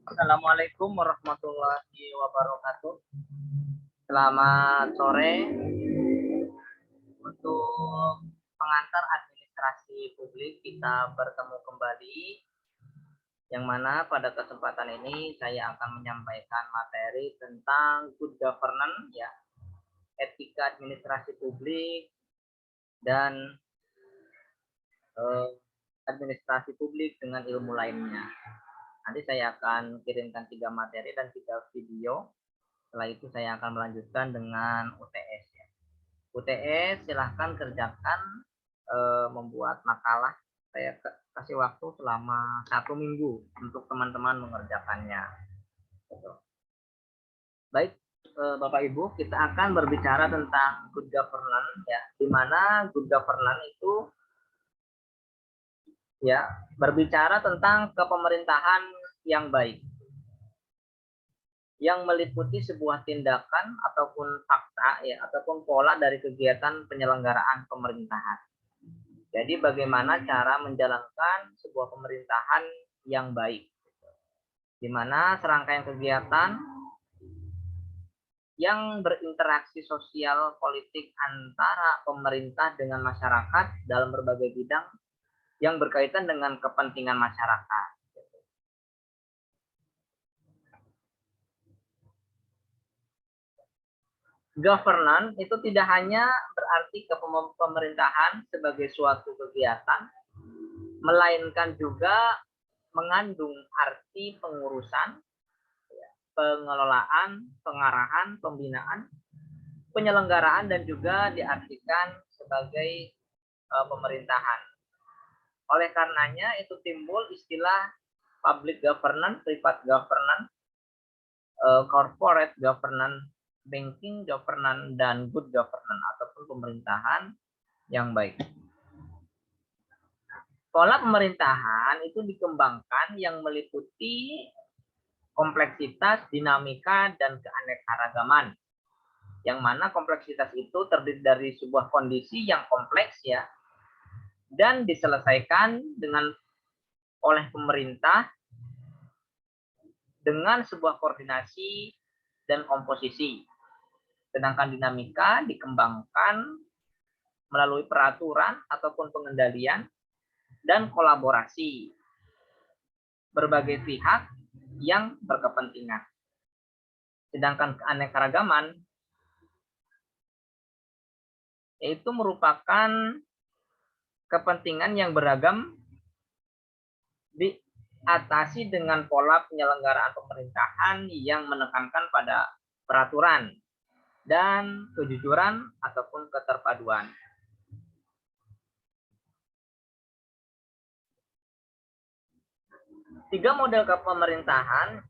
Assalamualaikum warahmatullahi wabarakatuh. Selamat sore untuk pengantar administrasi publik, kita bertemu kembali, yang mana pada kesempatan ini saya akan menyampaikan materi tentang good governance, ya, etika administrasi publik dan administrasi publik dengan ilmu lainnya. Nanti saya akan kirimkan 3 materi dan 3 video. Setelah itu saya akan melanjutkan dengan UTS, ya. UTS silahkan kerjakan membuat makalah. Saya kasih waktu selama 1 minggu untuk teman-teman mengerjakannya. Baik, Bapak Ibu, kita akan berbicara tentang good governance, ya, di mana good governance itu, ya, berbicara tentang kepemerintahan yang baik, yang meliputi sebuah tindakan ataupun fakta, ya, ataupun pola dari kegiatan penyelenggaraan pemerintahan. Jadi bagaimana cara menjalankan sebuah pemerintahan yang baik, di mana serangkaian kegiatan yang berinteraksi sosial politik antara pemerintah dengan masyarakat dalam berbagai bidang yang berkaitan dengan kepentingan masyarakat. Governance itu tidak hanya berarti pemerintahan sebagai suatu kegiatan, melainkan juga mengandung arti pengurusan, pengelolaan, pengarahan, pembinaan, penyelenggaraan, dan juga diartikan sebagai pemerintahan. Oleh karenanya itu timbul istilah public governance, private governance, corporate governance, banking governance, dan good governance ataupun pemerintahan yang baik. Pola pemerintahan itu dikembangkan yang meliputi kompleksitas, dinamika, dan keanekaragaman. Yang mana kompleksitas itu terdiri dari sebuah kondisi yang kompleks, ya, dan diselesaikan oleh pemerintah dengan sebuah koordinasi dan komposisi. Sedangkan dinamika dikembangkan melalui peraturan ataupun pengendalian dan kolaborasi berbagai pihak yang berkepentingan. Sedangkan keanekaragaman itu merupakan kepentingan yang beragam diatasi dengan pola penyelenggaraan pemerintahan yang menekankan pada peraturan dan kejujuran ataupun keterpaduan. Tiga model kepemerintahan.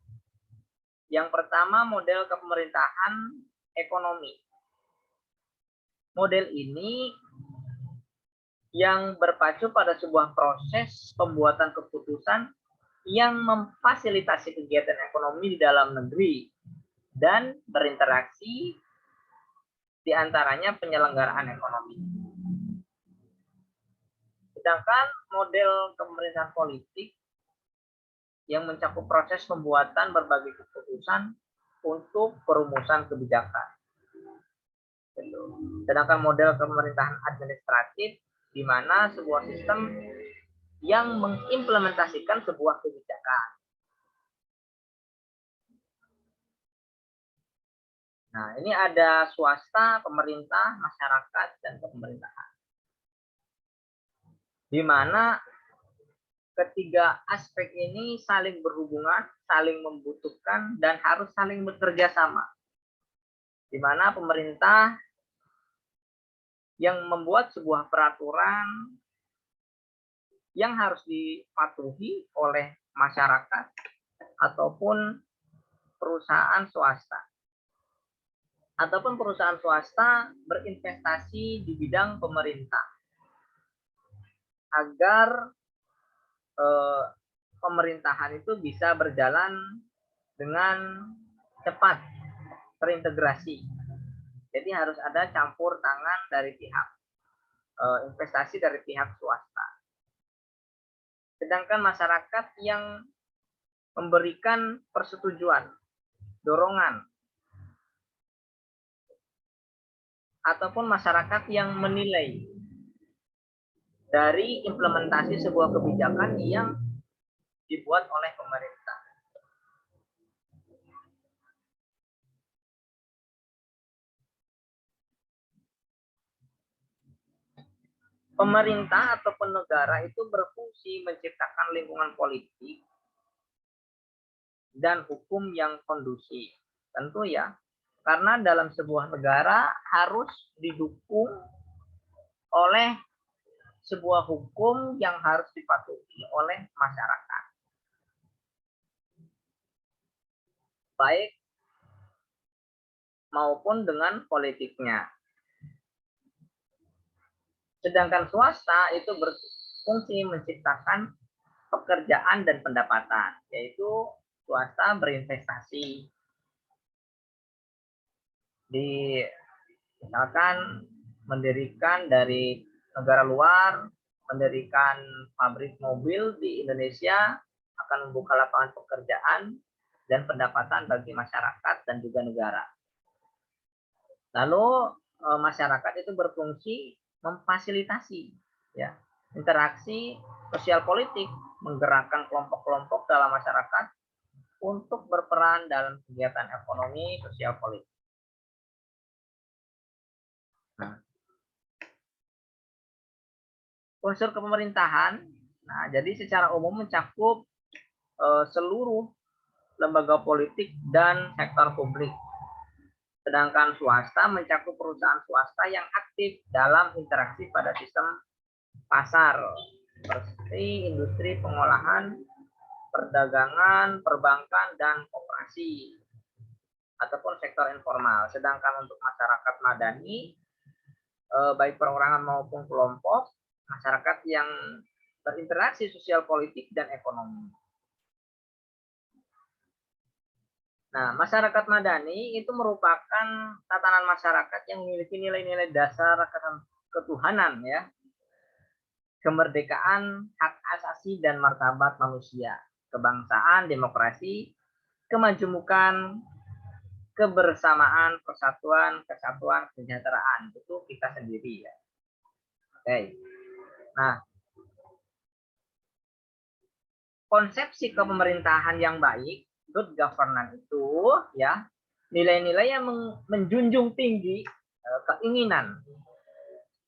Yang pertama, model kepemerintahan ekonomi. Model ini yang berpacu pada sebuah proses pembuatan keputusan yang memfasilitasi kegiatan ekonomi di dalam negeri dan berinteraksi di antaranya penyelenggaraan ekonomi. Sedangkan model pemerintahan politik yang mencakup proses pembuatan berbagai keputusan untuk perumusan kebijakan. Sedangkan model pemerintahan administratif di mana sebuah sistem yang mengimplementasikan sebuah kebijakan. Nah, ini ada swasta, pemerintah, masyarakat, dan pemerintahan. Di mana ketiga aspek ini saling berhubungan, saling membutuhkan, dan harus saling bekerja sama. Di mana pemerintah yang membuat sebuah peraturan yang harus dipatuhi oleh masyarakat ataupun perusahaan swasta. Ataupun perusahaan swasta berinvestasi di bidang pemerintah agar pemerintahan itu bisa berjalan dengan cepat, terintegrasi. Jadi harus ada campur tangan dari pihak investasi dari pihak swasta. Sedangkan masyarakat yang memberikan persetujuan, dorongan, ataupun masyarakat yang menilai dari implementasi sebuah kebijakan yang dibuat oleh pemerintah. Pemerintah ataupun negara itu berfungsi menciptakan lingkungan politik dan hukum yang kondusif. Tentu ya, karena dalam sebuah negara harus didukung oleh sebuah hukum yang harus dipatuhi oleh masyarakat. Baik maupun dengan politiknya. Sedangkan swasta itu berfungsi menciptakan pekerjaan dan pendapatan, yaitu swasta berinvestasi di misalkan mendirikan dari negara luar, mendirikan pabrik mobil di Indonesia akan membuka lapangan pekerjaan dan pendapatan bagi masyarakat dan juga negara. Lalu masyarakat itu berfungsi memfasilitasi ya interaksi sosial politik, menggerakkan kelompok-kelompok dalam masyarakat untuk berperan dalam kegiatan ekonomi sosial politik. Nah, unsur kepemerintahan, nah jadi secara umum mencakup seluruh lembaga politik dan sektor publik. Sedangkan swasta mencakup perusahaan swasta yang aktif dalam interaksi pada sistem pasar, seperti industri pengolahan, perdagangan, perbankan, dan koperasi, ataupun sektor informal. Sedangkan untuk masyarakat madani, baik perorangan maupun kelompok, masyarakat yang berinteraksi sosial politik dan ekonomi. Nah, masyarakat madani itu merupakan tatanan masyarakat yang memiliki nilai-nilai dasar ketuhanan ya, kemerdekaan, hak asasi dan martabat manusia, kebangsaan, demokrasi, kemajemukan, kebersamaan, persatuan, kesatuan, kesejahteraan. Itu kita sendiri ya. Oke. Nah, konsepsi kepemerintahan yang baik, good governance itu ya, nilai-nilai yang menjunjung tinggi keinginan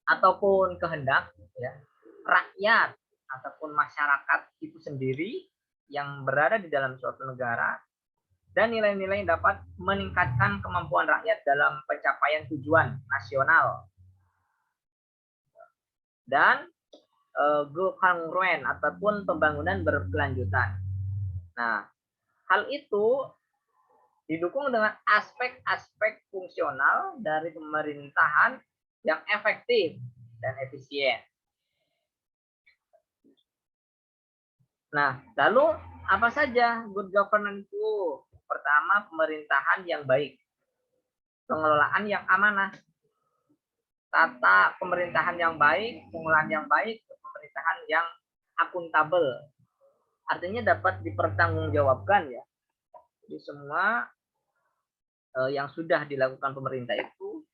ataupun kehendak ya, rakyat ataupun masyarakat itu sendiri yang berada di dalam suatu negara, dan nilai-nilai yang dapat meningkatkan kemampuan rakyat dalam pencapaian tujuan nasional dan kongruent ataupun pembangunan berkelanjutan. Nah, hal itu didukung dengan aspek-aspek fungsional dari pemerintahan yang efektif dan efisien. Nah, lalu apa saja good governance itu? Pertama, pemerintahan yang baik, pengelolaan yang amanah, tata pemerintahan yang baik, pengelolaan yang baik, pemerintahan yang akuntabel. Artinya dapat dipertanggungjawabkan ya. Jadi semua yang sudah dilakukan pemerintah itu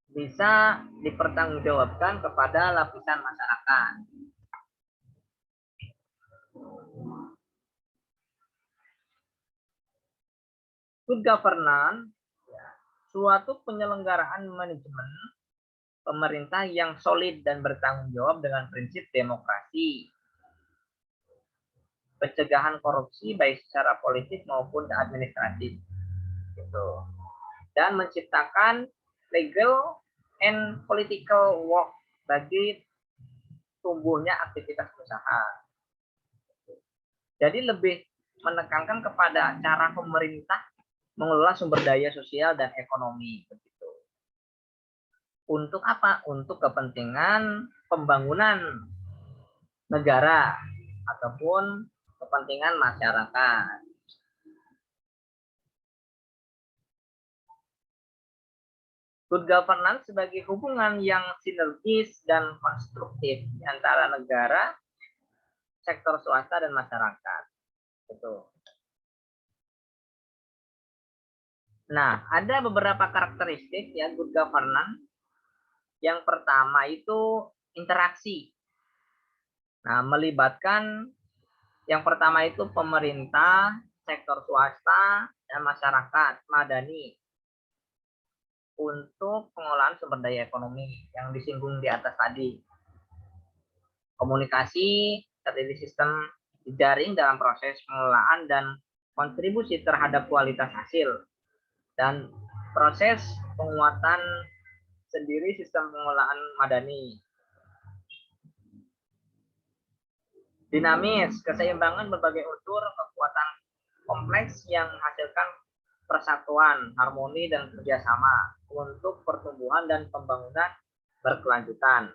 bisa dipertanggungjawabkan kepada lapisan masyarakat. Good governance, suatu penyelenggaraan manajemen pemerintah yang solid dan bertanggung jawab dengan prinsip demokrasi, pencegahan korupsi baik secara politik maupun administratif, gitu. Dan menciptakan legal and political work bagi tumbuhnya aktivitas usaha. Jadi lebih menekankan kepada cara pemerintah mengelola sumber daya sosial dan ekonomi, begitu. Untuk apa? Untuk kepentingan pembangunan negara ataupun kepentingan masyarakat. Good governance sebagai hubungan yang sinergis dan konstruktif di antara negara, sektor swasta, dan masyarakat. Itu. Nah, ada beberapa karakteristik ya good governance. Yang pertama itu interaksi. Nah, melibatkan yang pertama itu pemerintah, sektor swasta, dan masyarakat madani untuk pengolahan sumber daya ekonomi yang disinggung di atas tadi. Komunikasi, strategi sistem jejaring dalam proses pengelolaan dan kontribusi terhadap kualitas hasil, dan proses penguatan sendiri sistem pengelolaan madani. Dinamis, keseimbangan berbagai unsur, kekuatan kompleks yang menghasilkan persatuan, harmoni, dan kerjasama untuk pertumbuhan dan pembangunan berkelanjutan.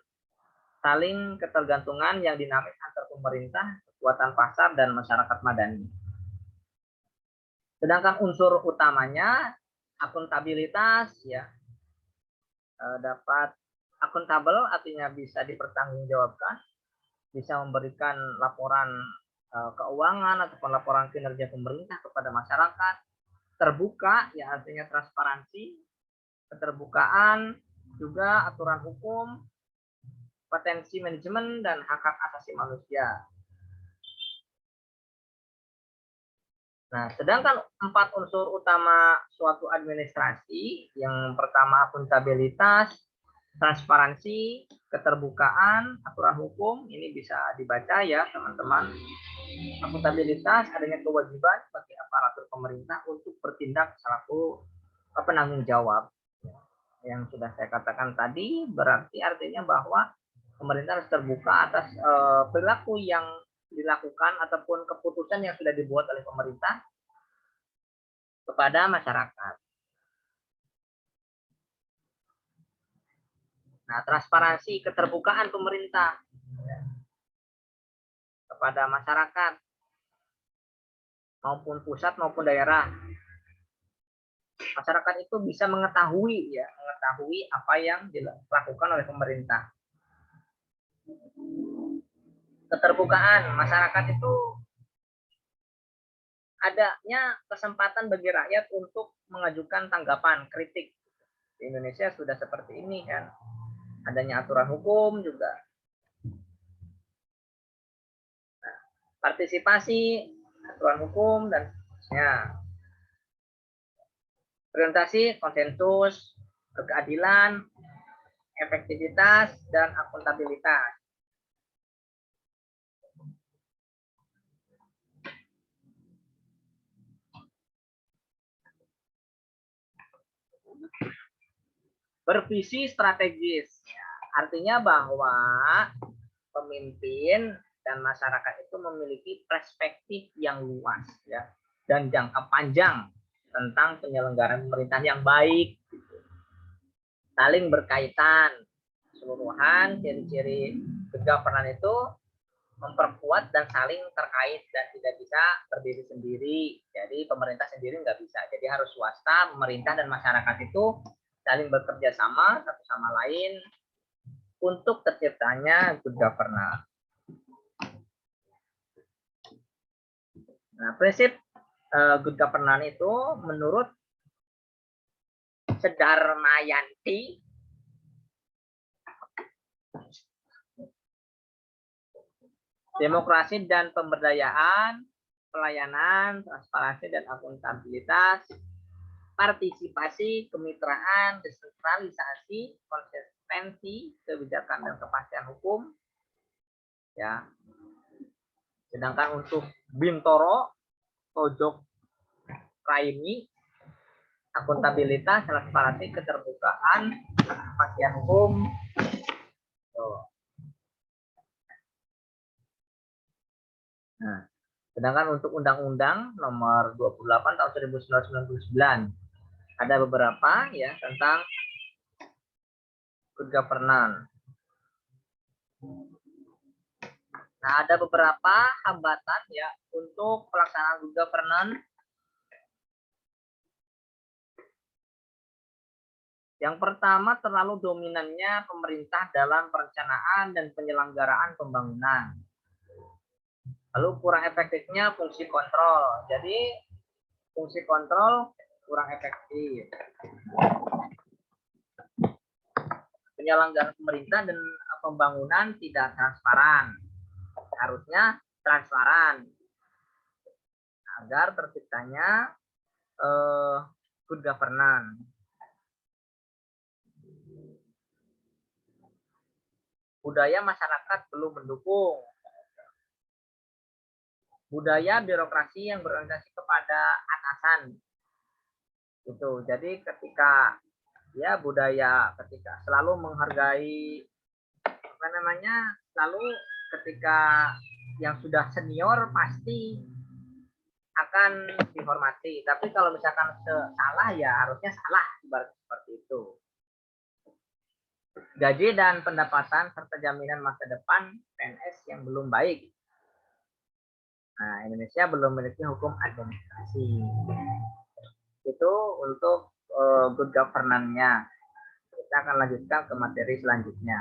Saling ketergantungan yang dinamis antar pemerintah, kekuatan pasar, dan masyarakat madani. Sedangkan unsur utamanya akuntabilitas, ya, dapat akuntabel artinya bisa dipertanggungjawabkan, bisa memberikan laporan keuangan ataupun laporan kinerja pemerintah kepada masyarakat. Terbuka, ya artinya transparansi, keterbukaan, juga aturan hukum, potensi manajemen, dan hak-hak asasi manusia. Nah, sedangkan 4 unsur utama suatu administrasi, yang pertama akuntabilitas, transparansi, keterbukaan, aturan hukum, ini bisa dibaca ya teman-teman. Akuntabilitas, adanya kewajiban bagi aparatur pemerintah untuk bertindak selaku penanggung jawab. Yang sudah saya katakan tadi berarti artinya bahwa pemerintah harus terbuka atas perilaku yang dilakukan ataupun keputusan yang sudah dibuat oleh pemerintah kepada masyarakat. Nah, transparansi, keterbukaan pemerintah kepada masyarakat maupun pusat maupun daerah. Masyarakat itu bisa mengetahui apa yang dilakukan oleh pemerintah. Keterbukaan masyarakat itu adanya kesempatan bagi rakyat untuk mengajukan tanggapan, kritik. Di Indonesia sudah seperti ini kan. Adanya aturan hukum juga. Nah, partisipasi, aturan hukum, dan seterusnya. Orientasi, konsensus, keadilan, efektivitas, dan akuntabilitas. Bervisi strategis, ya, artinya bahwa pemimpin dan masyarakat itu memiliki perspektif yang luas, ya, dan jangka panjang tentang penyelenggaraan pemerintahan yang baik, saling berkaitan, keseluruhan ciri-ciri good governance itu memperkuat dan saling terkait dan tidak bisa berdiri sendiri. Jadi pemerintah sendiri nggak bisa. Jadi harus swasta, pemerintah, dan masyarakat itu saling bekerja sama satu sama lain untuk terciptanya good governance. Nah, prinsip good governance itu menurut Sedarmayanti demokrasi dan pemberdayaan, pelayanan, transparansi dan akuntabilitas, partisipasi, kemitraan, desentralisasi, konsistensi, kebijakan dan kepastian hukum. Ya. Sedangkan untuk Bintoro, Pojok Raimi, akuntabilitas, transparansi, keterbukaan, kepastian hukum. Nah, sedangkan untuk Undang-Undang Nomor 28 Tahun 1999 ada beberapa ya tentang good governance. Nah, ada beberapa hambatan ya untuk pelaksanaan good governance. Yang pertama, terlalu dominannya pemerintah dalam perencanaan dan penyelenggaraan pembangunan. Lalu kurang efektifnya fungsi kontrol. Jadi fungsi kontrol kurang efektif. Penyelenggaraan pemerintah dan pembangunan tidak transparan. Harusnya transparan agar terciptanya good governance. Budaya masyarakat belum mendukung. Budaya birokrasi yang berorientasi kepada atasan. Itu. Jadi ketika ya budaya ketika selalu menghargai apa namanya, selalu ketika yang sudah senior pasti akan dihormati. Tapi kalau misalkan salah ya harusnya salah, seperti itu. Gaji dan pendapatan serta jaminan masa depan PNS yang belum baik. Nah, Indonesia belum memiliki hukum administrasi. Itu untuk good governance-nya. Kita akan lanjutkan ke materi selanjutnya.